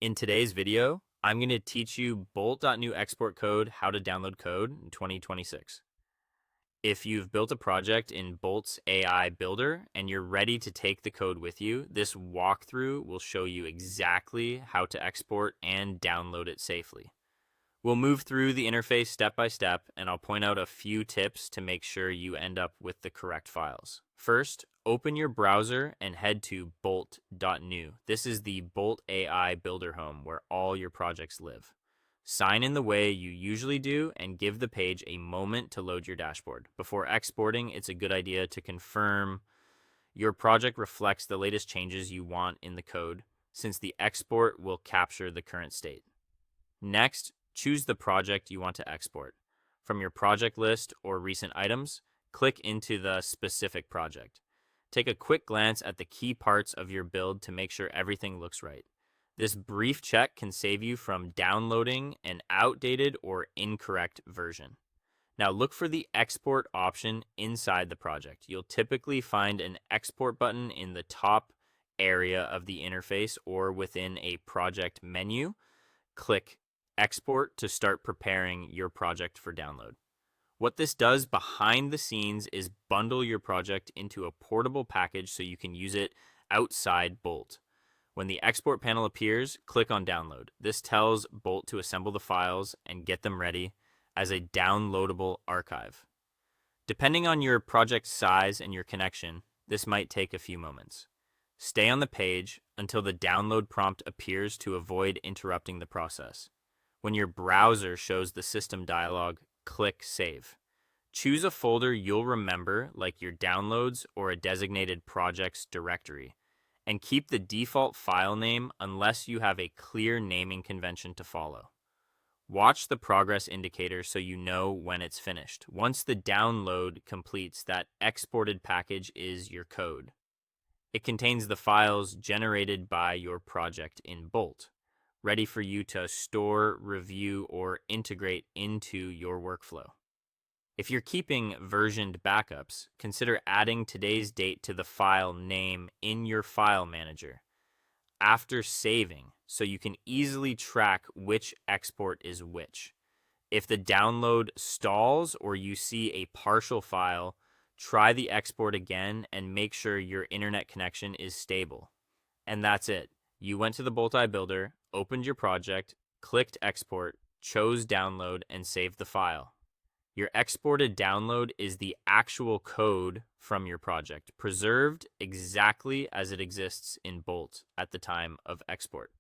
In today's video, I'm going to teach you bolt.new export code, how to download code in 2026. If you've built a project in Bolt's AI Builder and you're ready to take the code with you, this walkthrough will show you exactly how to export and download it safely. We'll move through the interface step by step, and I'll point out a few tips to make sure you end up with the correct files. First, open your browser and head to bolt.new. This is the Bolt AI Builder home where all your projects live. Sign in the way you usually do and give the page a moment to load your dashboard. Before exporting, it's a good idea to confirm your project reflects the latest changes you want in the code, since the export will capture the current state. Next, choose the project you want to export. From your project list or recent items, click into the specific project. Take a quick glance at the key parts of your build to make sure everything looks right. This brief check can save you from downloading an outdated or incorrect version. Now look for the export option inside the project. You'll typically find an export button in the top area of the interface or within a project menu. Click Export to start preparing your project for download. What this does behind the scenes is bundle your project into a portable package so you can use it outside Bolt. When the export panel appears, click on Download. This tells Bolt to assemble the files and get them ready as a downloadable archive. Depending on your project size and your connection, this might take a few moments. Stay on the page until the download prompt appears to avoid interrupting the process. When your browser shows the system dialog, click Save. Choose a folder you'll remember, like your downloads or a designated projects directory, and keep the default file name unless you have a clear naming convention to follow. Watch the progress indicator so you know when it's finished. Once the download completes, that exported package is your code. It contains the files generated by your project in Bolt, ready for you to store, review, or integrate into your workflow. If you're keeping versioned backups, consider adding today's date to the file name in your file manager after saving so you can easily track which export is which. If the download stalls or you see a partial file, try the export again and make sure your internet connection is stable. And that's it. You went to the Bolt AI Builder, opened your project, clicked export, chose download, and saved the file. Your exported download is the actual code from your project, preserved exactly as it exists in Bolt at the time of export.